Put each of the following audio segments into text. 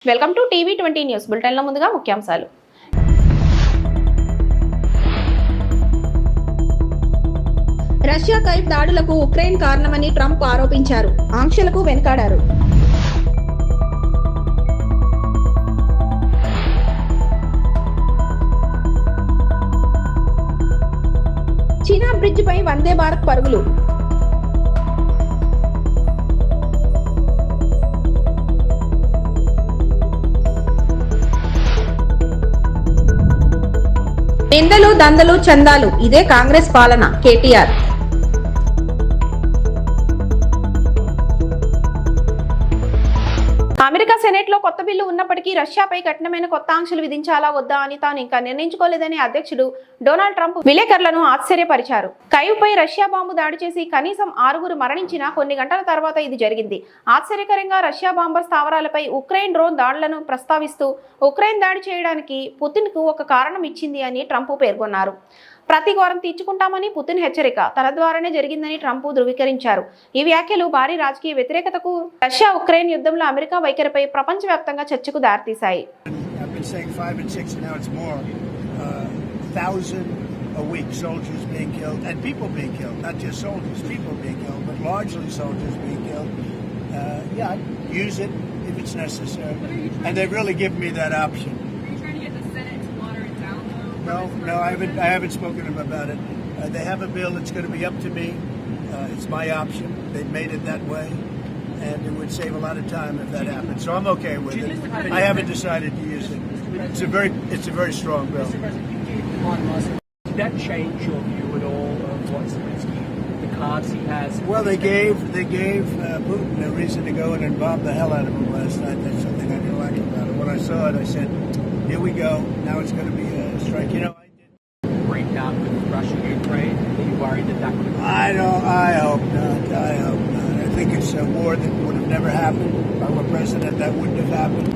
Welcome to TV 20 news బులెటిన్లో ముందుగా ముఖ్యాంశాలు. రష్యాపై దాడులకు ఉక్రెయిన్ కారణమని ట్రంప్ ఆరోపించారు. ఆంక్షలకు వెనుకాడారు. చీనా బ్రిడ్జ్ పై వందే భారత్ పరుగులు. నిందలు దందలు చందాలు ఇదే కాంగ్రెస్ పాలన. కేటీఆర్. అమెరికా సెనెట్ లో కొత్త బిల్లు ఉన్నప్పటికీ రష్యాపై కఠినమైన కొత్త ఆంక్షలు విధించాలా వద్దా అని తాను ఇంకా నిర్ణయించుకోలేదని అధ్యక్షుడు డొనాల్డ్ ట్రంప్ విలేకరులను ఆశ్చర్యపరిచారు. కైవ్పై రష్యా బాంబు దాడి చేసి కనీసం 6 మరణించిన కొన్ని గంటల తర్వాత ఇది జరిగింది. ఆశ్చర్యకరంగా రష్యా బాంబర్ స్థావరాలపై ఉక్రెయిన్ డ్రోన్ దాడులను ప్రస్తావిస్తూ ఉక్రెయిన్ దాడి చేయడానికి పుతిన్ కు ఒక కారణం ఇచ్చింది అని ట్రంప్ పేర్కొన్నారు. ప్రతి ఘోరం తీర్చుకుంటామని పుతిన్ హెచ్చరిక తన ద్వారానే జరిగిందని ట్రంప్ ధృవీకరించారు. ఈ వ్యాఖ్యలు భారీ రాజకీయ వ్యతిరేకతకు, రష్యా ఉక్రెయిన్ యుద్ధంలో అమెరికా వైఖరిపై ప్రపంచవ్యాప్తంగా చర్చకు దారితీశాయి. A week, soldiers being killed and people being killed, not just soldiers, people being killed, but largely soldiers being killed. Yeah, use it if it's necessary. And they've really given me that option. Are you trying to get the Senate to water it down, though? No, I haven't spoken to them about it. They have a bill that's going to be up to me. It's my option. They've made it that way. And it would save a lot of time if that happened. So I'm okay with it. I haven't decided to use it. It's a very strong bill. Did that change your view at all of what Zelensky, the cards he has? Well, they gave Putin a reason to go in and bomb the hell out of him last night. That's something I didn't like about it. When I saw it, I said, "Here we go. Now it's going to be a strike." You know, I did. Breakdown with Russia, Ukraine. Are you worried that would have? I hope not. I hope not. I think it's a war that would have never happened. If I were president, that wouldn't have happened.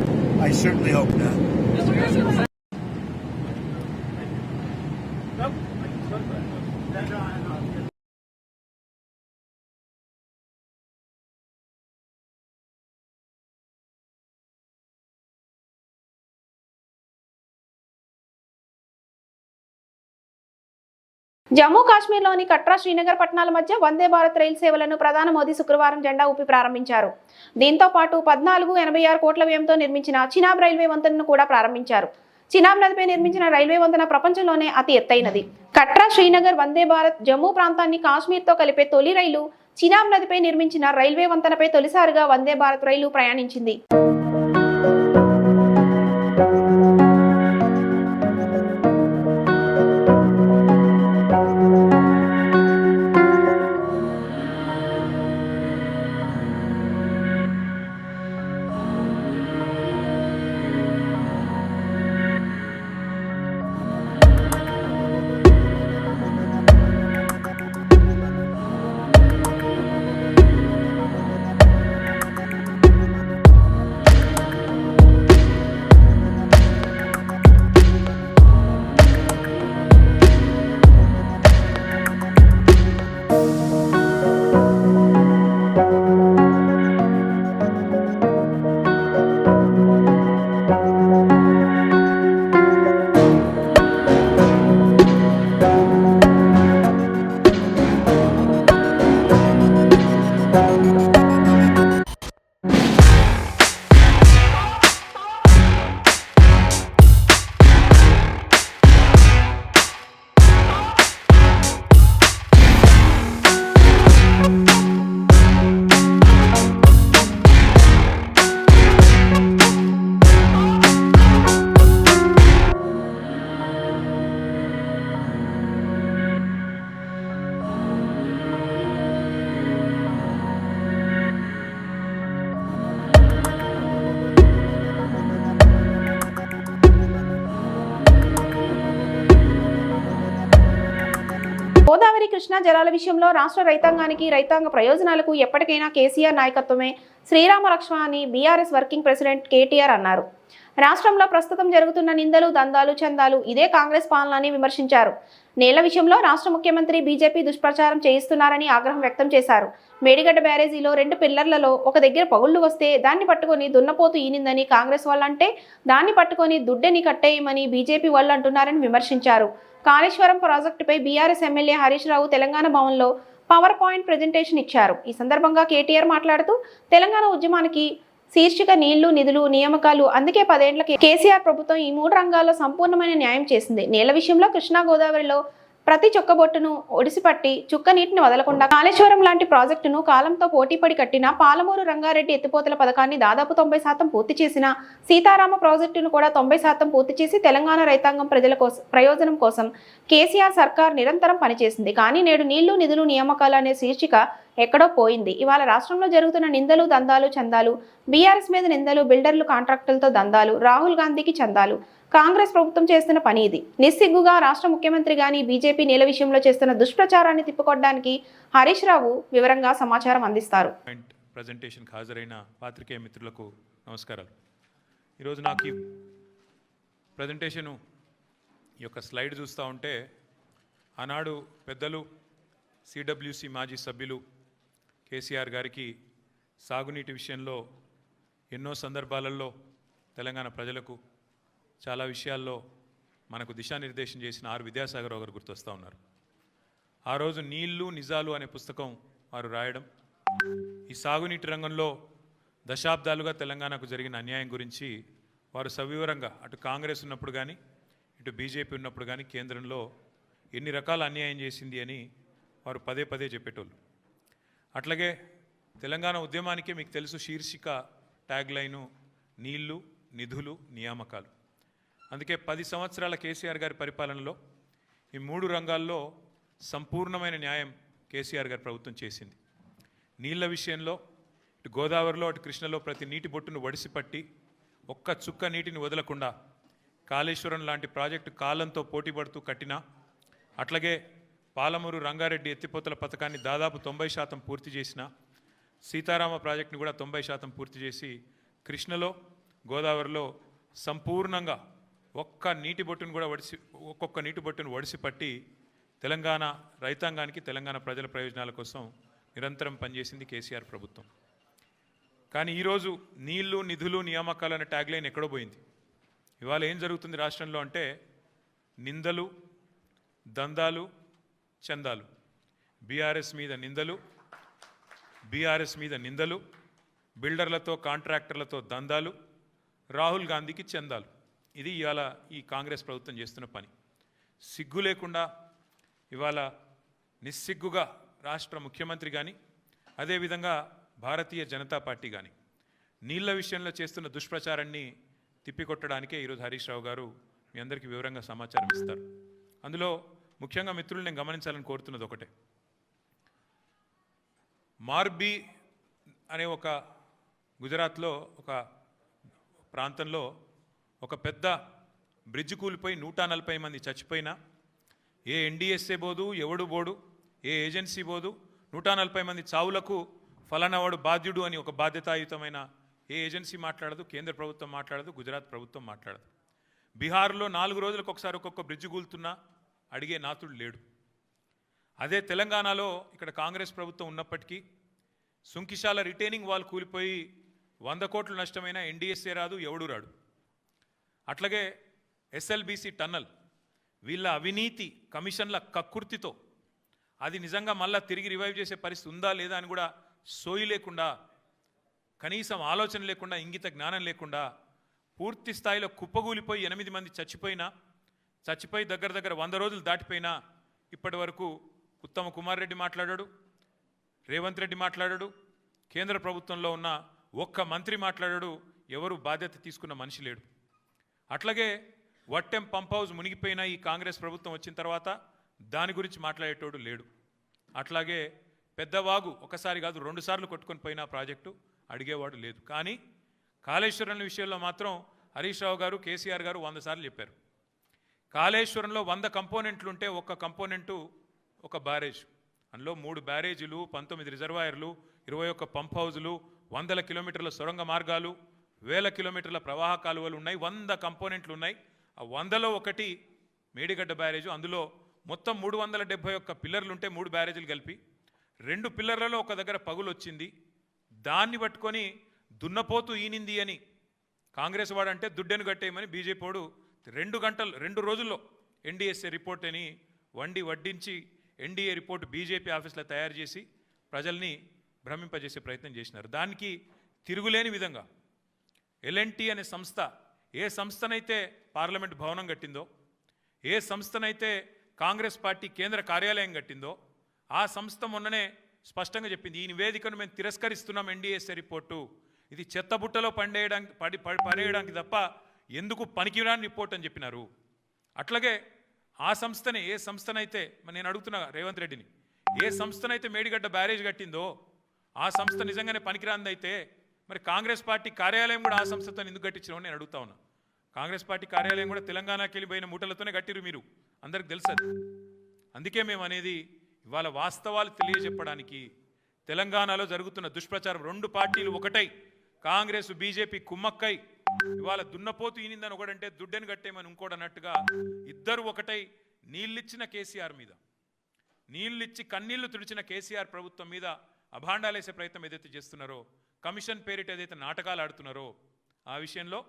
I certainly hope not. Jammu కాశ్మీర్లోని కట్రా శ్రీనగర్ పట్టణాల మధ్య వందే భారత్ రైలు సేవలను ప్రధాని మోదీ శుక్రవారం జెండా ఊపి ప్రారంభించారు. దీంతో పాటు 1486 కోట్ల వ్యయంతో నిర్మించిన చినాబ్ రైల్వే వంతెనను కూడా ప్రారంభించారు. చినాబ్ నదిపై నిర్మించిన రైల్వే వంతెన ప్రపంచంలోనే అతి ఎత్తైనది. కట్రా శ్రీనగర్ వందే భారత్ జమ్మూ ప్రాంతాన్ని కాశ్మీర్తో కలిపే తొలి రైలు చినాబ్ నదిపై నిర్మించిన రైల్వే వంతెనపై తొలిసారిగా వందే భారత్ రైలు ప్రయాణించింది. గోదావరి కృష్ణా జలాల విషయంలో రాష్ట్ర రైతాంగానికి రైతాంగ ప్రయోజనాలకు ఎప్పటికైనా కేసీఆర్ నాయకత్వమే శ్రీరామ లక్ష్మ అని బీఆర్ఎస్ వర్కింగ్ ప్రెసిడెంట్ కేటీఆర్ అన్నారు. రాష్ట్రంలో ప్రస్తుతం జరుగుతున్న నిందలు, దందాలు, చందాలు ఇదే కాంగ్రెస్ పాలన అని విమర్శించారు. నేల విషయంలో రాష్ట్ర ముఖ్యమంత్రి బీజేపీ దుష్ప్రచారం చేయిస్తున్నారని ఆగ్రహం వ్యక్తం చేశారు. మేడిగడ్డ బ్యారేజీలో 2 పిల్లర్లలో ఒక దగ్గర పగుళ్లు వస్తే దాన్ని పట్టుకొని దున్నపోతు ఈనిందని కాంగ్రెస్ వాళ్ళంటే దాన్ని పట్టుకొని దుడ్డెని కట్టేయమని బీజేపీ వాళ్ళు అంటున్నారని విమర్శించారు. కాళేశ్వరం ప్రాజెక్టుపై బీఆర్ఎస్ ఎమ్మెల్యే హరీష్ రావు తెలంగాణ భవన్లో పవర్ పాయింట్ ప్రెజెంటేషన్ ఇచ్చారు. ఈ సందర్భంగా కేటీఆర్ మాట్లాడుతూ తెలంగాణ ఉద్యమానికి శీర్షిక నీళ్లు, నిధులు, నియామకాలు. అందుకే 10 ఏళ్ల కేసీఆర్ ప్రభుత్వం ఈ 3 రంగాల్లో సంపూర్ణమైన న్యాయం చేసింది. నీళ్ల విషయంలో కృష్ణా గోదావరిలో ప్రతి చుక్కబొట్టును ఒడిసిపట్టి చుక్క నీటిని వదలకుండా కాళేశ్వరం లాంటి ప్రాజెక్టును కాలంతో పోటీపడి కట్టిన, పాలమూరు రంగారెడ్డి ఎత్తిపోతల పథకాన్ని దాదాపు 90% పూర్తి చేసిన, సీతారామ ప్రాజెక్టును కూడా 90% పూర్తి చేసి తెలంగాణ రైతాంగం ప్రజల ప్రయోజనం కోసం కేసీఆర్ సర్కార్ నిరంతరం పనిచేసింది. కానీ నేడు నీళ్లు, నిధులు, నియామకాలు అనే శీర్షిక ఎక్కడో పోయింది. ఇవాళ రాష్ట్రంలో జరుగుతున్న నిందలు, దందాలు, చందాలు, బీఆర్ఎస్ మీద నిందలు, బిల్డర్లు, కాంట్రాక్టులతో దందాలు, రాహుల్ గాంధీకి చందాలు, కాంగ్రెస్ ప్రభుత్వం చేస్తున్న పని ఇది. నిస్సిగ్గుగా రాష్ట్ర ముఖ్యమంత్రి గాని బీజేపీ నేల విషయంలో చేస్తున్న దుష్ప్రచారాన్ని తిప్పుకోవడానికి హరీష్ రావు వివరంగా సమాచారం అందిస్తారు. ప్రెజెంటేషన్కి హాజరైన పాత్రికేయ మిత్రులకు నమస్కారాలు. ఈరోజు నాకు ఈ ప్రెజెంటేషను యొక్క స్లైడ్ చూస్తూ ఉంటే ఆనాడు పెద్దలు సిడబ్ల్యూసి మాజీ సభ్యులు కేసీఆర్ గారికి సాగునీటి విషయంలో ఎన్నో సందర్భాలలో తెలంగాణ ప్రజలకు చాలా విషయాల్లో మనకు దిశానిర్దేశం చేసిన ఆర్ విద్యాసాగర్ గారు గుర్తొస్తూ ఉన్నారు. ఆ రోజు నీళ్లు నిజాలు అనే పుస్తకం వారు రాయడం, ఈ సాగునీటి రంగంలో దశాబ్దాలుగా తెలంగాణకు జరిగిన అన్యాయం గురించి వారు సవివరంగా అటు కాంగ్రెస్ ఉన్నప్పుడు కానీ ఇటు బీజేపీ ఉన్నప్పుడు కానీ కేంద్రంలో ఎన్ని రకాల అన్యాయం చేసింది అని వారు పదే పదే చెప్పేటోళ్ళు. అట్లాగే తెలంగాణ ఉద్యమానికి మీకు తెలుసు శీర్షిక ట్యాగ్ లైను నీళ్లు, నిధులు, నియామకాలు. అందుకే 10 సంవత్సరాల కేసీఆర్ గారి పరిపాలనలో ఈ 3 రంగాల్లో సంపూర్ణమైన న్యాయం కేసీఆర్ గారి ప్రభుత్వం చేసింది. నీళ్ల విషయంలో ఇటు గోదావరిలో అటు కృష్ణలో ప్రతి నీటి బొట్టును వడిసిపట్టి ఒక్క చుక్క నీటిని వదలకుండా కాళేశ్వరం లాంటి ప్రాజెక్టు కాలంతో పోటీపడుతూ కట్టినా, అట్లాగే పాలమూరు రంగారెడ్డి ఎత్తిపోతల పథకాన్ని దాదాపు 90% పూర్తి చేసిన, సీతారామ ప్రాజెక్టుని కూడా 90% పూర్తి చేసి కృష్ణలో గోదావరిలో సంపూర్ణంగా ఒక్కొక్క నీటి బొట్టును వడిసిపట్టి తెలంగాణ రైతాంగానికి, తెలంగాణ ప్రజల ప్రయోజనాల కోసం నిరంతరం పనిచేసింది కేసీఆర్ ప్రభుత్వం. కానీ ఈరోజు నీళ్లు, నిధులు, నియామకాలు అనే ట్యాగ్ లైన్ ఎక్కడో పోయింది. ఇవాళ ఏం జరుగుతుంది రాష్ట్రంలో అంటే నిందలు, దందాలు, చందాలు, బీఆర్ఎస్ మీద నిందలు, బిల్డర్లతో కాంట్రాక్టర్లతో దందాలు, రాహుల్ గాంధీకి చందాలు. ఇది ఇవాళ ఈ కాంగ్రెస్ ప్రభుత్వం చేస్తున్న పని. సిగ్గు లేకుండా ఇవాళ నిస్సిగ్గుగా రాష్ట్ర ముఖ్యమంత్రి కానీ అదేవిధంగా భారతీయ జనతా పార్టీ కానీ నీళ్ల విషయంలో చేస్తున్న దుష్ప్రచారాన్ని తిప్పికొట్టడానికే ఈరోజు హరీష్ రావు గారు మీ అందరికీ వివరంగా సమాచారం ఇస్తారు. అందులో ముఖ్యంగా మిత్రులు నేను గమనించాలని కోరుతున్నది ఒకటే. మార్బీ అనే ఒక గుజరాత్లో ఒక ప్రాంతంలో ఒక పెద్ద బ్రిడ్జ్ కూలిపోయి 140 మంది చచ్చిపోయినా ఏ ఎన్డీఎస్ఏ బోదు, ఎవడు బోడు, ఏ ఏజెన్సీ బోదు, 140 మంది చావులకు ఫలానావాడు బాధ్యుడు అని ఒక బాధ్యతాయుతమైన ఏ ఏజెన్సీ మాట్లాడదు, కేంద్ర ప్రభుత్వం మాట్లాడదు, గుజరాత్ ప్రభుత్వం మాట్లాడదు. బీహార్లో 4 రోజులకు ఒకసారి ఒక్కొక్క బ్రిడ్జ్ కూలుతున్నా అడిగే నాతుడు లేడు. అదే తెలంగాణలో ఇక్కడ కాంగ్రెస్ ప్రభుత్వం ఉన్నప్పటికీ సుంకిశాల రిటైనింగ్ వాల్ కూలిపోయి 100 కోట్లు నష్టమైన ఎన్డీఎస్ఏ రాదు, ఎవడు రాడు. అట్లాగే ఎస్ఎల్బీసీ టన్నల్ వీళ్ళ అవినీతి కమిషన్ల కక్కుర్తితో అది నిజంగా మళ్ళా తిరిగి రివైవ్ చేసే పరిస్థితి ఉందా లేదా అని కూడా సోయి లేకుండా, కనీసం ఆలోచన లేకుండా, ఇంగిత జ్ఞానం లేకుండా పూర్తి స్థాయిలో కుప్పగూలిపోయి 8 మంది చచ్చిపోయి దగ్గర 100 రోజులు దాటిపోయినా ఇప్పటి వరకు ఉత్తమ కుమార్ రెడ్డి మాట్లాడాడు, రేవంత్ రెడ్డి మాట్లాడాడు, కేంద్ర ప్రభుత్వంలో ఉన్న ఒక్క మంత్రి మాట్లాడాడు, ఎవరు బాధ్యత తీసుకున్న మనిషి లేడు. అట్లాగే వట్టెం పంప్ హౌస్ మునిగిపోయిన ఈ కాంగ్రెస్ ప్రభుత్వం వచ్చిన తర్వాత దాని గురించి మాట్లాడేటోడు లేడు. అట్లాగే పెద్దవాగు ఒకసారి కాదు 2 సార్లు కొట్టుకొని పోయిన ప్రాజెక్టు అడిగేవాడు లేదు. కానీ కాళేశ్వరం విషయంలో మాత్రం హరీష్ రావు గారు, కేసీఆర్ గారు 100 సార్లు చెప్పారు. కాళేశ్వరంలో 100 కంపోనెంట్లు ఉంటే ఒక్క కంపోనెంటు ఒక బ్యారేజ్, అందులో 3 బ్యారేజీలు, 19 రిజర్వాయర్లు, 21 పంప్ హౌజులు, వందల కిలోమీటర్ల సొరంగ మార్గాలు, వేల కిలోమీటర్ల ప్రవాహ కాలువలు ఉన్నాయి, 100 కంపోనెంట్లు ఉన్నాయి. ఆ 100లో ఒకటి మేడిగడ్డ బ్యారేజు. అందులో మొత్తం 371 పిల్లర్లు ఉంటే 3 బ్యారేజీలు కలిపి 2 పిల్లర్లలో ఒక దగ్గర పగులు వచ్చింది. దాన్ని పట్టుకొని దున్నపోతూ ఈనింది అని కాంగ్రెస్ వాడంటే దుడ్డెను కట్టేయమని బీజేపీ వాడు 2 రోజుల్లో ఎన్డీఎస్ఏ రిపోర్ట్ అని వడ్డించి ఎన్డీఏ రిపోర్ట్ బీజేపీ ఆఫీస్లో తయారు చేసి ప్రజల్ని భ్రమింపజేసే ప్రయత్నం చేసినారు. దానికి తిరుగులేని విధంగా ఎల్ఎన్టీ అనే సంస్థ ఏ సంస్థనైతే పార్లమెంట్ భవనం కట్టిందో, ఏ సంస్థనైతే కాంగ్రెస్ పార్టీ కేంద్ర కార్యాలయం కట్టిందో, ఆ సంస్థ మొన్ననే స్పష్టంగా చెప్పింది, ఈ నివేదికను మేము తిరస్కరిస్తున్నాం, ఎన్డీఎస్ఏ రిపోర్టు ఇది చెత్తబుట్టలో పడేయడానికి తప్ప ఎందుకు పనికిరాని రిపోర్ట్ అని చెప్పినారు. అట్లాగే ఆ సంస్థనే, ఏ సంస్థనైతే నేను అడుగుతున్నా రేవంత్ రెడ్డిని, ఏ సంస్థనైతే మేడిగడ్డ బ్యారేజ్ కట్టిందో ఆ సంస్థ నిజంగానే పనికిరాందైతే మరి కాంగ్రెస్ పార్టీ కార్యాలయం కూడా ఆ సంస్థతో ఎందుకు కట్టించినామని నేను అడుగుతా ఉన్నా. కాంగ్రెస్ పార్టీ కార్యాలయం కూడా తెలంగాణకి వెళ్ళిపోయిన మూటలతోనే కట్టిరు, మీరు అందరికి తెలుసు అది. అందుకే మేము అనేది ఇవాళ వాస్తవాలు తెలియజెప్పడానికి, తెలంగాణలో జరుగుతున్న దుష్ప్రచారం 2 పార్టీలు ఒకటై, కాంగ్రెస్ బీజేపీ కుమ్మక్కై ఇవాళ దున్నపోతు ఈనిందని ఒకడంటే దుడ్డెను కట్టేమని ఇంకోటి అన్నట్టుగా ఇద్దరు ఒకటై నీళ్ళిచ్చిన కేసీఆర్ మీద, నీళ్ళిచ్చి కన్నీళ్లు తుడిచిన కేసీఆర్ ప్రభుత్వం మీద అభాండాలేసే ప్రయత్నం ఏదైతే చేస్తున్నారో, కమిషన్ పేరిట ఏదైతే నాటకాలు ఆడుతున్నారో, ఆ విషయంలో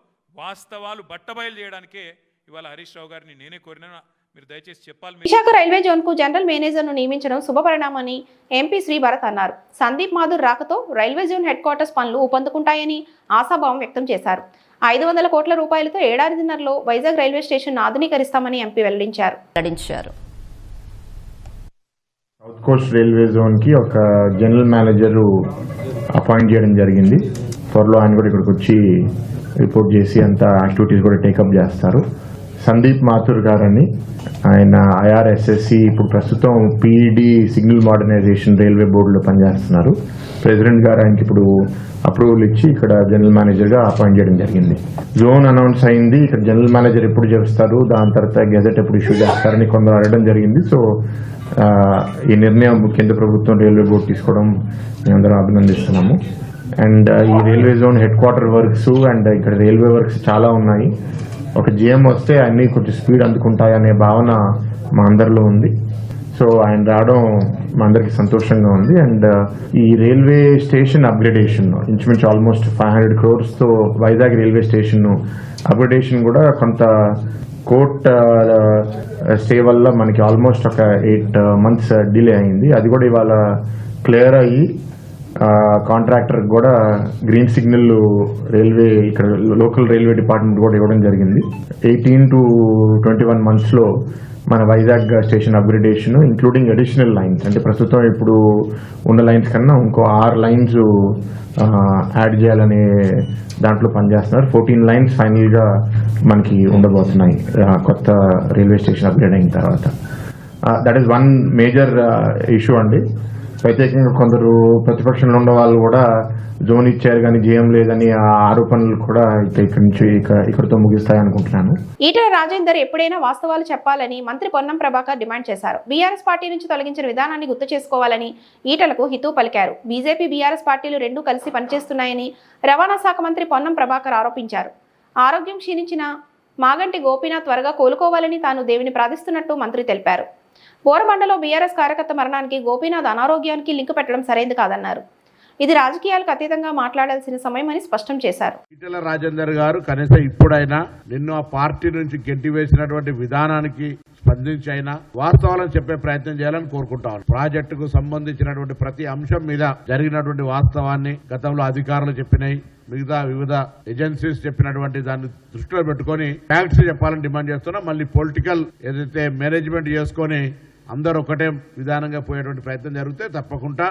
వాస్తవాలు బట్టబయలు చేయడానికే ఇవాళ హరీష్ రావు గారిని నేనే కోరినా. మీరు దయచేసి చెప్పాలి. విశాఖ రైల్వే జోన్కు జనరల్ మేనేజర్ను నియమించడం శుభపరిణామని ఎంపీ శ్రీ భరత్ అన్నారు. సందీప్ మాథుర్ రాకతో రైల్వే జోన్ హెడ్ క్వార్టర్స్ పనులు ఊపందుకుంటాయని ఆశాభావం వ్యక్తం చేశారు. 500 కోట్ల రూపాయలతో ఏడాదిన్నరలో వైజాగ్ రైల్వే స్టేషన్ ఆధునీకరిస్తామని ఎంపీ వెల్లడించారు. సౌత్ కోస్ట్ రైల్వే జోన్కి ఒక జనరల్ మేనేజర్ అపాయింట్ చేయడం జరిగింది. త్వరలో ఆయన కూడా ఇక్కడికి వచ్చి రిపోర్ట్ చేసి అంతా యాక్టివిటీస్ కూడా టేకప్ చేస్తారు. సందీప్ మాథుర్ గారని, ఆయన ఐఆర్ఎస్ఎస్సి ఇప్పుడు ప్రస్తుతం పీఈడి సిగ్నల్ మోడర్నైజేషన్ రైల్వే బోర్డులో పనిచేస్తున్నారు. ప్రెసిడెంట్ గారు ఆయనకి ఇప్పుడు అప్రూవల్ ఇచ్చి ఇక్కడ జనరల్ మేనేజర్గా అపాయింట్ చేయడం జరిగింది. జోన్ అనౌన్స్ అయింది, ఇక్కడ జనరల్ మేనేజర్ ఎప్పుడు చేస్తారు, దాని తర్వాత గెజెట్ ఎప్పుడు ఇష్యూ చేస్తారని కొందరు అడగడం జరిగింది. సో ఈ నిర్ణయం కేంద్ర ప్రభుత్వం రైల్వే బోర్డు తీసుకోవడం మేమందరం అభినందిస్తున్నాము. అండ్ ఈ railway zone head quarter works and ఇక్కడ రైల్వే వర్క్స్ చాలా ఉన్నాయి. ఒక జిఎం వస్తే అన్నీ కొంచెం స్పీడ్ అందుకుంటాయనే భావన మా అందరిలో ఉంది. సో ఆయన రావడం మా అందరికి సంతోషంగా ఉంది. అండ్ ఈ రైల్వే స్టేషన్ అప్గ్రేడేషన్ ఇంచుమించు almost 500 crores Vizag railway station upgradation కూడా కొంత కోర్ట్ స్టే వల్ల మనకి ఆల్మోస్ట్ ఒక 8 months డిలే అయింది. అది కూడా ఇవాళ క్లియర్ అయ్యి కాంట్రాక్టర్ కూడా గ్రీన్ సిగ్నల్ రైల్వే ఇక్కడ లోకల్ రైల్వే డిపార్ట్మెంట్ కూడా ఇవ్వడం జరిగింది. 18 to 21 months మన Vizag station upgradation including additional lines, అంటే ప్రస్తుతం ఇప్పుడు ఉన్న లైన్స్ కన్నా ఇంకో 6 lines యాడ్ చేయాలనే దాంట్లో పనిచేస్తున్నారు. 14 lines ఫైనల్గా మనకి ఉండబోతున్నాయి కొత్త రైల్వే స్టేషన్ అప్గ్రేడ్ అయిన తర్వాత. That is one major issue అండి. ప్రత్యేకంగా కొందరు ప్రతిపక్షంలో ఉన్న వాళ్ళు కూడా జోన్ ఇచ్చారు కానీ జేఎం లేదని ఆ ఆరోపణలు కూడా ఇక్కడితో ముగిస్తాయనుకుంటున్నాను. ఈటెల రాజేందర్ ఎప్పుడైనా వాస్తవాలు చెప్పాలని మంత్రి పొన్నం ప్రభాకర్ డిమాండ్ చేశారు. బీఆర్ఎస్ పార్టీ నుంచి తొలగించిన విధానాన్ని గుర్తు చేసుకోవాలని ఈటెలకు హితవు పలికారు. బీజేపీ బీఆర్ఎస్ పార్టీలు రెండూ కలిసి పనిచేస్తున్నాయని రవాణా శాఖ మంత్రి పొన్నం ప్రభాకర్ ఆరోపించారు. ఆరోగ్యం క్షీణించిన మాగంటి గోపీనాథ్ త్వరగా కోలుకోవాలని తాను దేవుని ప్రార్థిస్తున్నట్టు మంత్రి తెలిపారు. బోరబండలో బీఆర్ఎస్ కార్యకర్త మరణానికి గోపీనాథ్ అనారోగ్యానికి లింక్ పెట్టడం సరైంది కాదన్నారు. ఇది రాజకీయాలకు అతీతంగా మాట్లాడాల్సిన సమయమని స్పష్టం చేశారు. ఈటెల రాజేందర్ గారు కనీసం ఇప్పుడైనా నిన్ను ఆ పార్టీ నుంచి గెంటివేసినటువంటి విధానానికి స్పందించి అయినా వాస్తవాలను చెప్పే ప్రయత్నం చేయాలని కోరుకుంటాను. ప్రాజెక్టుకు సంబంధించినటువంటి ప్రతి అంశం మీద జరిగినటువంటి వాస్తవాన్ని గతంలో అధికారులు చెప్పినాయి, మిగతా వివిధ ఏజెన్సీస్ చెప్పినటువంటి దాన్ని దృష్టిలో పెట్టుకుని ఫ్యాక్ట్స్ చెప్పాలని డిమాండ్ చేస్తున్నా. మళ్ళీ పొలిటికల్ ఏదైతే మేనేజ్మెంట్ చేసుకుని అందరూ ఒకటే విధానంగా పోయేటువంటి ప్రయత్నం జరిగితే తప్పకుండా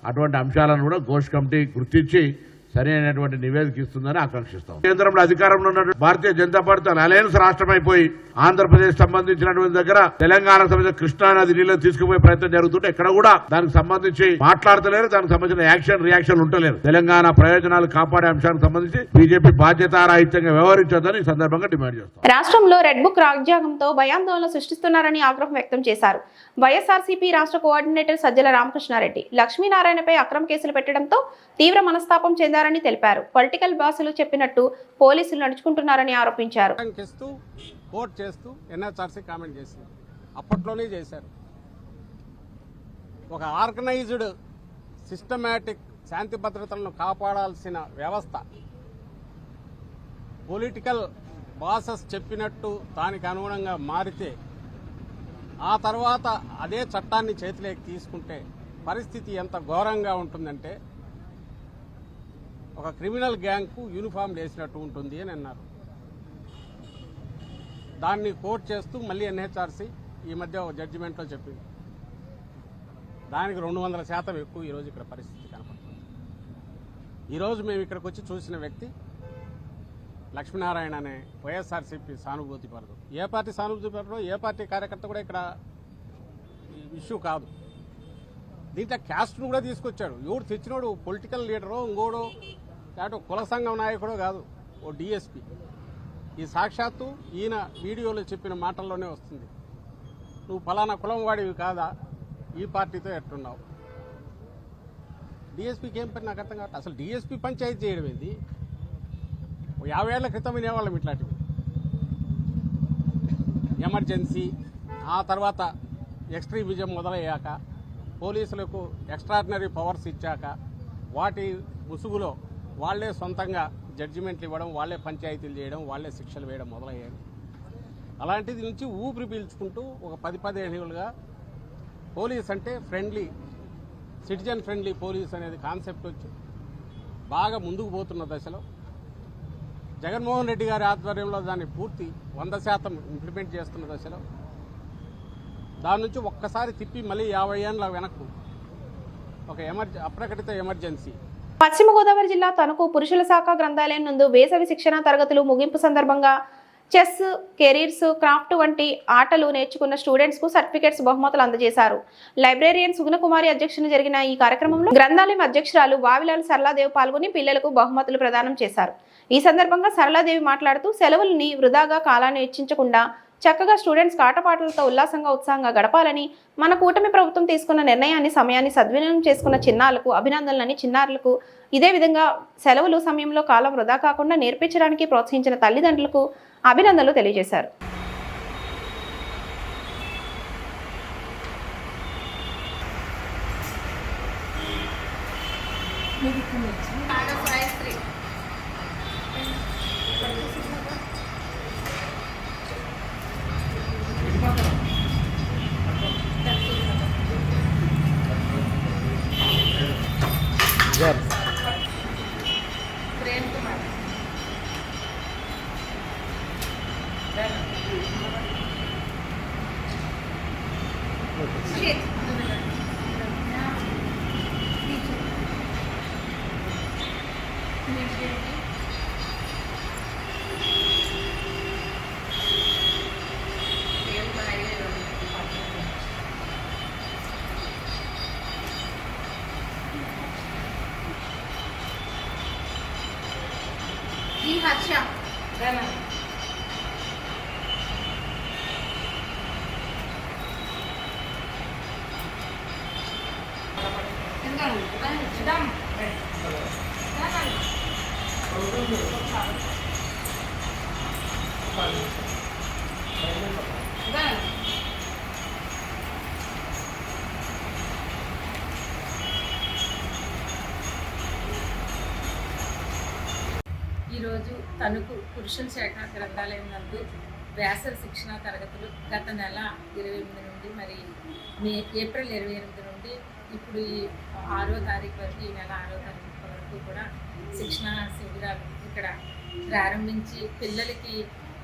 అటువంటి అంశాలను కూడా ఘోష్ కమిటీ గుర్తించి సరైనటువంటి నివేదిక ఇస్తుందని ఆకాంక్షిస్తాం. కేంద్రంలో అధికారంలో ఉన్నటువంటి భారతీయ జనతా పార్టీ అలయన్స్ రాష్ట్రమైపోయి ఆంధ్రప్రదేశ్ సంబంధించినటువంటి దగ్గర తెలంగాణకు సంబంధించిన కృష్ణానది నీళ్లు తీసుకుపోయే ప్రయత్నం జరుగుతుంటే ఎక్కడ కూడా దానికి సంబంధించి మాట్లాడతలేరు, దానికి సంబంధించిన రియాక్షన్ ఉంటలేరు. తెలంగాణ ప్రయోజనాలు కాపాడే అంశానికి సంబంధించి బీజేపీ బాధ్యతారాహిత్యంగా వ్యవహరించొద్దని ఈ సందర్భంగా డిమాండ్ చేస్తాం. రాష్ట్రంలో రెడ్ బుక్ రాజ్యాంగంతో భయాందోళన సృష్టిస్తున్నారని ఆగ్రహం వ్యక్తం చేశారు. వైఎస్ఆర్సీపీ రాష్ట్ర కోఆర్డినేటర్ సజ్జల రామకృష్ణారెడ్డి లక్ష్మీనారాయణపై అక్రమ కేసులు పెట్టడంతో తీవ్ర మనస్తాపం చెందారు. చేస్తున్నారని తెలిపారు. పొలిటికల్ బాసులు చెప్పినట్టు పోలీసులు నడుచుకుంటున్నారని ఆరోపించారు. కోర్టు చేస్తూ ఎన్హెచ్ఆర్సీ కామెంట్ చేసింది. అప్పట్లోనే చేశారు. ఒక ఆర్గనైజ్డ్ సిస్టమేటిక్ శాంతి భద్రతలను కాపాడాల్సిన వ్యవస్థ పొలిటికల్ బాసెస్ చెప్పినట్టు దానికి అనుగుణంగా మారితే ఆ తర్వాత అదే చట్టాన్ని చేతిలోకి తీసుకుంటే పరిస్థితి ఎంత ఘోరంగా ఉంటుందంటే ఒక క్రిమినల్ గ్యాంగ్కు యూనిఫామ్ వేసినట్టు ఉంటుంది అని అన్నారు. దాన్ని కోర్టు చేస్తూ మళ్ళీ ఎన్హెచ్ఆర్సీ ఈ మధ్య ఒక జడ్జిమెంట్లో చెప్పింది. దానికి 200% ఎక్కువ ఈరోజు ఇక్కడ పరిస్థితి కనపడుతుంది. ఈరోజు మేము ఇక్కడికి వచ్చి చూసిన వ్యక్తి లక్ష్మీనారాయణ అనే వైఎస్ఆర్సీపీ సానుభూతి పరదు. ఏ పార్టీ సానుభూతి పరదో ఏ పార్టీ కార్యకర్త కూడా ఇక్కడ ఇష్యూ కాదు. దీంట్లో క్యాస్ట్ను కూడా తీసుకొచ్చాడు. ఎవడు తెచ్చినోడు పొలిటికల్ లీడరో ఇంకోడో లేకపోతే కుల సంఘం నాయకుడో కాదు, ఓ డిఎస్పీ. ఈ సాక్షాత్తు ఈయన వీడియోలో చెప్పిన మాటల్లోనే వస్తుంది. నువ్వు ఫలానా కులం వాడివి కాదా, ఈ పార్టీతో ఎట్టున్నావు. డిఎస్పీకి ఏం పని నాకు అర్థం కావట్లేదు. అసలు డిఎస్పీ పంచాయతీ చేయడం ఏంది? 50 ఏళ్ల క్రితం వినేవాళ్ళం ఇట్లాంటివి. ఎమర్జెన్సీ, ఆ తర్వాత ఎక్స్ట్రీమిజం మొదలయ్యాక, పోలీసులకు ఎక్స్ట్రాడినరీ పవర్స్ ఇచ్చాక వాటి ముసుగులో వాళ్లే సొంతంగా జడ్జిమెంట్లు ఇవ్వడం, వాళ్లే పంచాయతీలు చేయడం, వాళ్లే శిక్షలు వేయడం మొదలయ్యాయి. అలాంటిది నుంచి ఊపిరి పీల్చుకుంటూ ఒక 10-15 ఏళ్ళుగా పోలీస్ అంటే ఫ్రెండ్లీ, సిటిజన్ ఫ్రెండ్లీ పోలీస్ అనేది కాన్సెప్ట్ వచ్చి బాగా ముందుకు పోతున్న దశలో జగన్మోహన్ రెడ్డి గారి ఆధ్వర్యంలో దాన్ని పూర్తి 100% ఇంప్లిమెంట్ చేస్తున్న దశలో దాని నుంచి ఒక్కసారి తిప్పి మళ్ళీ 50 ఏళ్ళ వెనక్కు ఒక అప్రకటిత ఎమర్జెన్సీ. పశ్చిమ గోదావరి జిల్లా తణుకు పురుషుల శాఖ గ్రంథాలయం నందు వేసవి శిక్షణ తరగతులు ముగింపు సందర్భంగా చెస్, కెరీర్స్, క్రాఫ్ట్ వంటి ఆటలు నేర్చుకున్న స్టూడెంట్స్ కు సర్టిఫికెట్స్, బహుమతులు అందజేశారు. లైబ్రేరియన్ సుగుణకుమారి అధ్యక్షతన జరిగిన ఈ కార్యక్రమంలో గ్రంథాలయం అధ్యక్షురాలు వావిలాల్ సరళాదేవి పాల్గొని పిల్లలకు బహుమతులు ప్రదానం చేశారు. ఈ సందర్భంగా సరళాదేవి మాట్లాడుతూ సెలవుల్ని వృధాగా కాలాన్ని వెచ్చించకుండా చక్కగా స్టూడెంట్స్ ఆటపాటలతో ఉల్లాసంగా ఉత్సాహంగా గడపాలని, మన కూటమి ప్రభుత్వం తీసుకున్న నిర్ణయాన్ని సమయాన్ని సద్వినియోగం చేసుకున్న చిన్నారులకు అభినందనలని, చిన్నారులకు ఇదే విధంగా సెలవులు సమయంలో కాలం వృధా కాకుండా నేర్పించడానికి ప్రోత్సహించిన తల్లిదండ్రులకు అభినందనలు తెలియజేశారు. ఈరోజు తణుకు పురుషుల శాఖ గ్రంథాలయం నందు వేసవి శిక్షణ తరగతులు గత నెల 28 నుండి మరి ఏప్రిల్ 28 నుండి ఇప్పుడు ఈ 6వ తారీఖు వరకు, ఈ నెల 6వ తారీఖు వరకు కూడా శిక్షణ శిబిరాలు ఇక్కడ ప్రారంభించి పిల్లలకి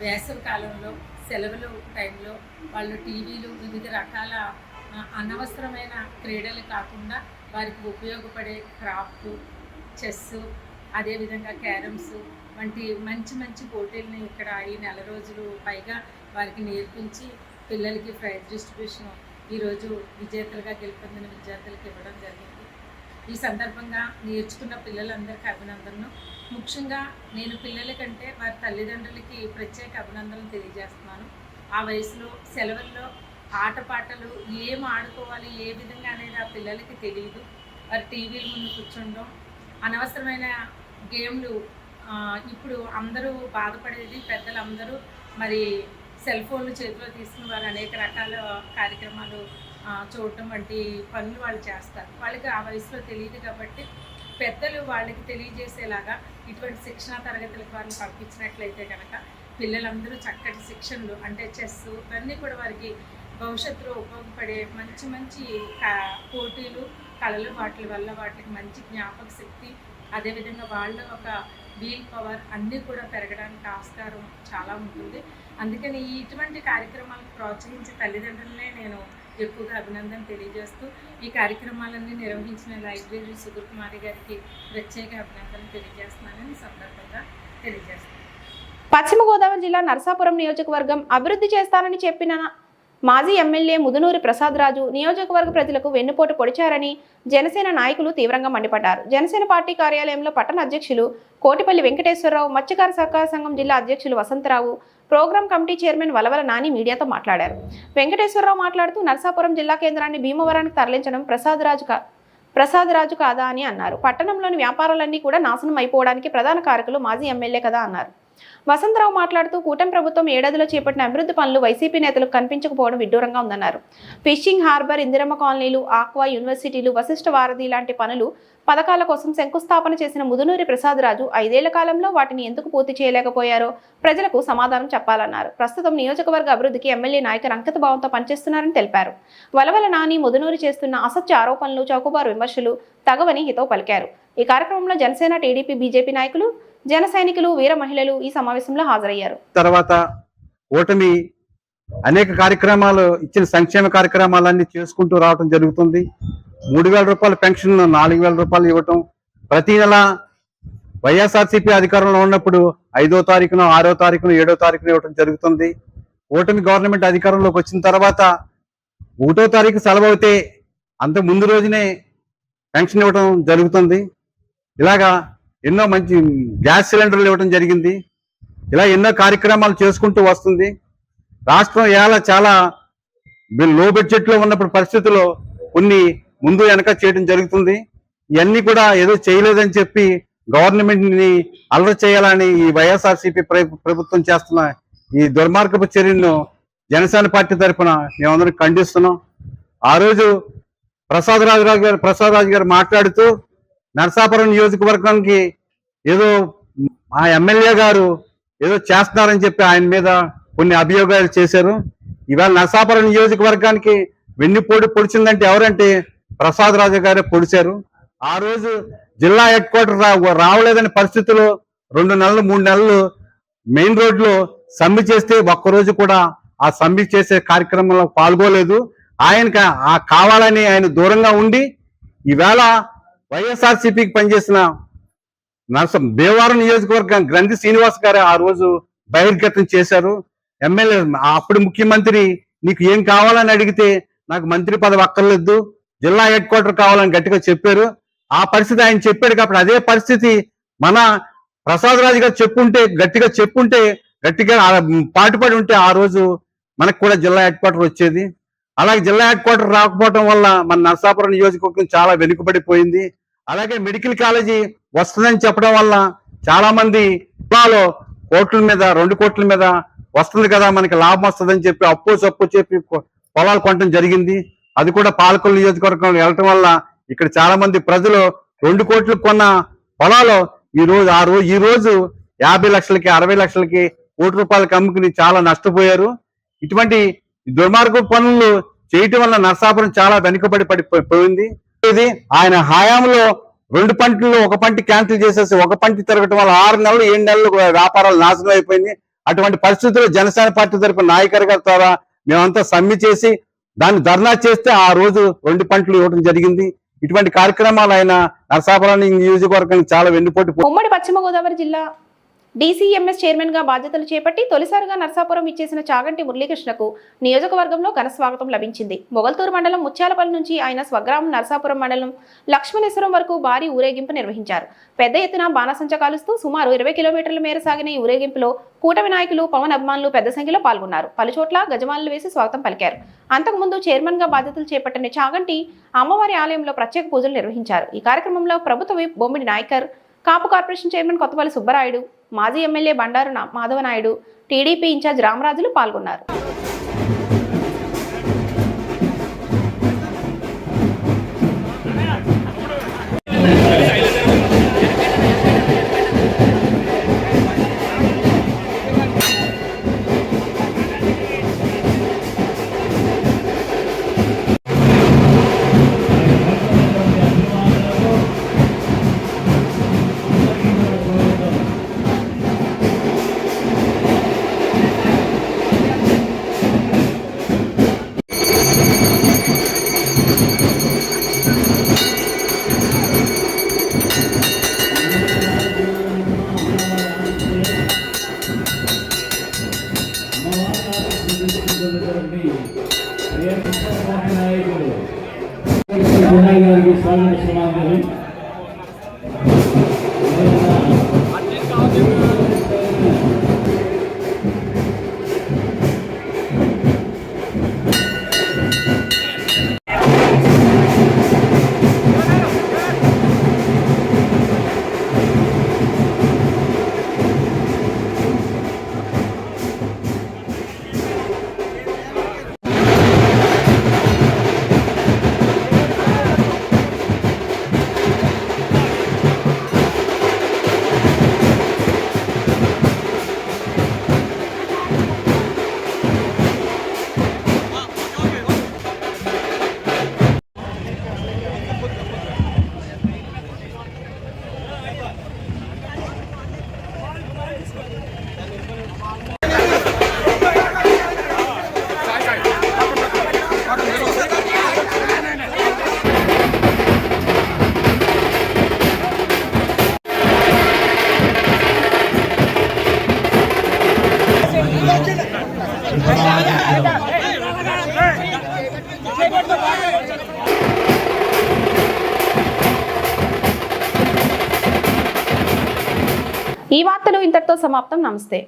వేసవి కాలంలో సెలవులు టైంలో వాళ్ళు టీవీలు, వివిధ రకాల అనవసరమైన క్రీడలు కాకుండా వారికి ఉపయోగపడే క్రాఫ్ట్, చెస్, అదేవిధంగా క్యారమ్స్ వంటి మంచి మంచి పోటీలని ఇక్కడ ఈ నెల రోజులు పైగా వారికి నేర్పించి పిల్లలకి ప్రైజ్ డిస్ట్రిబ్యూషన్ ఈరోజు విజేతలుగా గెలుపొందిన విద్యార్థులకు ఇవ్వడం జరిగింది. ఈ సందర్భంగా నేర్చుకున్న పిల్లలందరికీ అభినందనలు. ముఖ్యంగా నేను పిల్లల కంటే వారి తల్లిదండ్రులకి ప్రత్యేక అభినందనలు తెలియజేస్తున్నాను. ఆ వయసులో సెలవుల్లో ఆటపాటలు ఏం ఆడుకోవాలి, ఏ విధంగా అనేది ఆ పిల్లలకి తెలియదు. వారి టీవీల ముందు కూర్చుండడం, అనవసరమైన గేమ్లు ఇప్పుడు అందరూ బాధపడేది పెద్దలందరూ మరి సెల్ ఫోన్లు చేతిలో తీసుకుని వారు అనేక రకాల కార్యక్రమాలు చూడటం వంటి పనులు వాళ్ళు చేస్తారు. వాళ్ళకి ఆ వయసులో తెలియదు కాబట్టి పెద్దలు వాళ్ళకి తెలియజేసేలాగా ఇటువంటి శిక్షణా తరగతులకు వారిని పంపించినట్లయితే కనుక పిల్లలందరూ చక్కటి శిక్షణలు అంటే చెస్ ఇవన్నీ కూడా వారికి భవిష్యత్తులో ఉపయోగపడే మంచి మంచి పోటీలు కళలు వాటి వల్ల వాటికి మంచి జ్ఞాపక శక్తి అదేవిధంగా వాళ్ళ ఒక వీల్ పవర్ అన్నీ కూడా పెరగడానికి ఆస్కారం చాలా ఉంటుంది. అందుకని ఇటువంటి కార్యక్రమాలను ప్రోత్సహించే తల్లిదండ్రులనే నేను ఎక్కువగా అభినందన తెలియజేస్తూ ఈ కార్యక్రమాలన్నీ నిర్వహించిన లైబ్రరీ సుధీర్ కుమారి గారికి ప్రత్యేక అభినందనలు తెలియజేస్తున్నానని సందర్భంగా తెలియజేస్తున్నాను. పశ్చిమ గోదావరి జిల్లా నరసాపురం నియోజకవర్గం అభివృద్ధి చేస్తానని చెప్పిన మాజీ ఎమ్మెల్యే ముదునూరి ప్రసాద్ రాజు నియోజకవర్గ ప్రజలకు వెన్నుపోటు పొడిచారని జనసేన నాయకులు తీవ్రంగా మండిపడ్డారు. జనసేన పార్టీ కార్యాలయంలో పట్టణ అధ్యక్షులు కోటిపల్లి వెంకటేశ్వరరావు, మత్స్యకార సహకార సంఘం జిల్లా అధ్యక్షులు Vasantharao, program committee chairman Valavala Nani మీడియాతో మాట్లాడారు. వెంకటేశ్వరరావు మాట్లాడుతూ నరసాపురం జిల్లా కేంద్రాన్ని భీమవరానికి తరలించడం ప్రసాద్ రాజు కాదా అని అన్నారు. పట్టణంలోని వ్యాపారాలన్నీ కూడా నాశనం అయిపోవడానికి ప్రధాన కారకులు మాజీ ఎమ్మెల్యే కదా అన్నారు. వసంతరావు మాట్లాడుతూ కూటమి ప్రభుత్వం ఏడాదిలో చేపట్టిన అభివృద్ధి పనులు వైసీపీ నేతలకు కనిపించకపోవడం విడ్డూరంగా ఉందన్నారు. ఫిషింగ్ హార్బర్, ఇందిరమ్మ కాలనీలు, ఆక్వా యూనివర్సిటీలు, వశిష్ఠ వారధి లాంటి పథకాల కోసం శంకుస్థాపన చేసిన ముదునూరి ప్రసాద్ రాజు 5 ఏళ్ల కాలంలో వాటిని ఎందుకు పూర్తి చేయలేకపోయారో ప్రజలకు సమాధానం చెప్పాలన్నారు. ప్రస్తుతం నియోజకవర్గ అభివృద్ధికి ఎమ్మెల్యే నాయకులు అంకిత భావంతో పనిచేస్తున్నారని తెలిపారు. వలవల నాని ముదునూరి చేస్తున్న అసత్య ఆరోపణలు, చౌకబారు విమర్శలు తగవని హితవు పలికారు. ఈ కార్యక్రమంలో జనసేన, టీడీపీ, బీజేపీ నాయకులు, జన సైనికులు, వీర మహిళలు ఈ సమావేశంలో హాజరయ్యారు. తర్వాత ఓటమి అనేక కార్యక్రమాలు ఇచ్చిన సంక్షేమ కార్యక్రమాలన్నీ చేసుకుంటూ రావడం జరుగుతుంది. 3,000 రూపాయల పెన్షన్ 4,000 రూపాయలు ఇవ్వటం, ప్రతి నెల వైఎస్ఆర్సీపీ అధికారంలో ఉన్నప్పుడు 5వ తారీఖున, 6వ తారీఖున, 7వ తారీఖున ఇవ్వటం జరుగుతుంది. ఓటమి గవర్నమెంట్ అధికారంలోకి వచ్చిన తర్వాత 1వ తారీఖు సెలవు అయితే అంత ముందు రోజునే పెన్షన్ ఇవ్వటం జరుగుతుంది. ఇలాగా ఎన్నో మంచి గ్యాస్ సిలిండర్లు ఇవ్వడం జరిగింది. ఇలా ఎన్నో కార్యక్రమాలు చేసుకుంటూ వస్తుంది. రాష్ట్రం ఇవాళ చాలా లో బడ్జెట్లో ఉన్నప్పుడు పరిస్థితుల్లో కొన్ని ముందు వెనక చేయడం జరుగుతుంది. ఇవన్నీ కూడా ఏదో చేయలేదని చెప్పి గవర్నమెంట్ ని అలర్ట్ చేయాలని ఈ వైఎస్ఆర్సీపీ ప్రభుత్వం చేస్తున్న ఈ దుర్మార్గపు చర్యను జనసేన పార్టీ తరఫున మేమందరం ఖండిస్తున్నాం. ఆ రోజు ప్రసాద్ రాజు గారు మాట్లాడుతూ నరసాపురం నియోజకవర్గానికి ఏదో ఆ ఎమ్మెల్యే గారు ఏదో చేస్తున్నారని చెప్పి ఆయన మీద కొన్ని అభియోగాలు చేశారు. ఇవాళ నరసాపురం నియోజకవర్గానికి వెన్నుపోటు పొడిచిందంటే ఎవరంటే ప్రసాద్ రాజు గారే పొడిచారు. ఆ రోజు జిల్లా హెడ్ క్వార్టర్ రావలేదని పరిస్థితుల్లో 2 నెలలు 3 నెలలు మెయిన్ రోడ్లో సమ్మె చేస్తే ఒక్కరోజు కూడా ఆ సమ్మె చేసే కార్యక్రమంలో పాల్గొలేదు. ఆయనకి కావాలని ఆయన దూరంగా ఉండి ఈవేళ వైఎస్ఆర్సీపీకి పనిచేసిన భీమవరం నియోజకవర్గం గ్రంథి శ్రీనివాస్ గారు ఆ రోజు బహిర్గతం చేశారు. ఎమ్మెల్యే అప్పుడు ముఖ్యమంత్రి నీకు ఏం కావాలని అడిగితే నాకు మంత్రి పదవి అక్కర్లేదు, జిల్లా హెడ్ క్వార్టర్ కావాలని గట్టిగా చెప్పారు. ఆ పరిస్థితి ఆయన చెప్పాడు కాబట్టి అదే పరిస్థితి మన ప్రసాద్ రాజు గారు గట్టిగా పాటుపడి ఉంటే ఆ రోజు మనకు కూడా జిల్లా హెడ్ క్వార్టర్ వచ్చేది. అలాగే జిల్లా హెడ్ క్వార్టర్ రాకపోవడం వల్ల మన నరసాపురం నియోజకవర్గం చాలా వెనుకబడిపోయింది. అలాగే మెడికల్ కాలేజీ వస్తుందని చెప్పడం వల్ల చాలా మంది జిల్లాలో 2 కోట్ల మీద వస్తుంది కదా మనకి లాభం వస్తుందని చెప్పి అప్పు చెప్పి పొలాలు కొనడం జరిగింది. అది కూడా పాలకొల్లు నియోజకవర్గంలో వెళ్ళటం వల్ల ఇక్కడ చాలా మంది ప్రజలు 2 కోట్లు కొన్న పొలాలు ఈ రోజు 50 లక్షలకి 60 లక్షలకి ₹1 అమ్ముకుని చాలా నష్టపోయారు. ఇటువంటి దుర్మార్గ పనులు చేయటం వల్ల నరసాపురం చాలా వెనుకబడిపోయింది. ఇది ఆయన హయాంలో 2 పంటల్లో 1 పంట క్యాన్సిల్ చేసేసి 1 పంట తిరగటం వల్ల 6 నెలలు 7 నెలలు వ్యాపారాలు నాశనం అయిపోయింది. అటువంటి పరిస్థితుల్లో జనసేన పార్టీ తరపున నాయకుల గారి ద్వారా మేమంతా సమ్మె చేసి దాన్ని ధర్నా చేస్తే ఆ రోజు 2 పంటలు ఇవ్వడం జరిగింది. ఇటువంటి కార్యక్రమాలు ఆయన నరసాపురం నియోజకవర్గానికి చాలా వెన్నుపోటు. ఉమ్మడి పశ్చిమ గోదావరి జిల్లా డీసీఎంఎస్ చైర్మన్ గా బాధ్యతలు చేపట్టి తొలిసారిగా నరసాపురం ఇచ్చేసిన చాగంటి మురళీకృష్ణకు నియోజకవర్గంలో ఘన స్వాగతం లభించింది. మొగల్తూరు మండలం ముత్యాలపల్లి నుంచి ఆయన స్వగ్రామం నరసాపురం మండలం లక్ష్మణేశ్వరం వరకు భారీ ఊరేగింపు నిర్వహించారు. పెద్ద ఎత్తున బాణసంచ కాలుస్తూ సుమారు 20 కిలోమీటర్ల మేర సాగిన ఈ ఊరేగింపులో కూటమి నాయకులు, పవన్ అభిమానులు పెద్ద సంఖ్యలో పాల్గొన్నారు. పలుచోట్ల గజమాలలు వేసి స్వాగతం పలికారు. అంతకుముందు చైర్మన్ గా బాధ్యతలు చేపట్టిన చాగంటి అమ్మవారి ఆలయంలో ప్రత్యేక పూజలు నిర్వహించారు. ఈ కార్యక్రమంలో ప్రభుత్వ whip Bommidi Nayakar, Kapu corporation chairman Kothapalli Subbarayudu, మాజీ MLA Bandaru Madhavanaidu, TDP in charge Ramarajulu పాల్గొన్నారు. ఈ వార్తలు ఇంతటితో సమాప్తం. నమస్తే.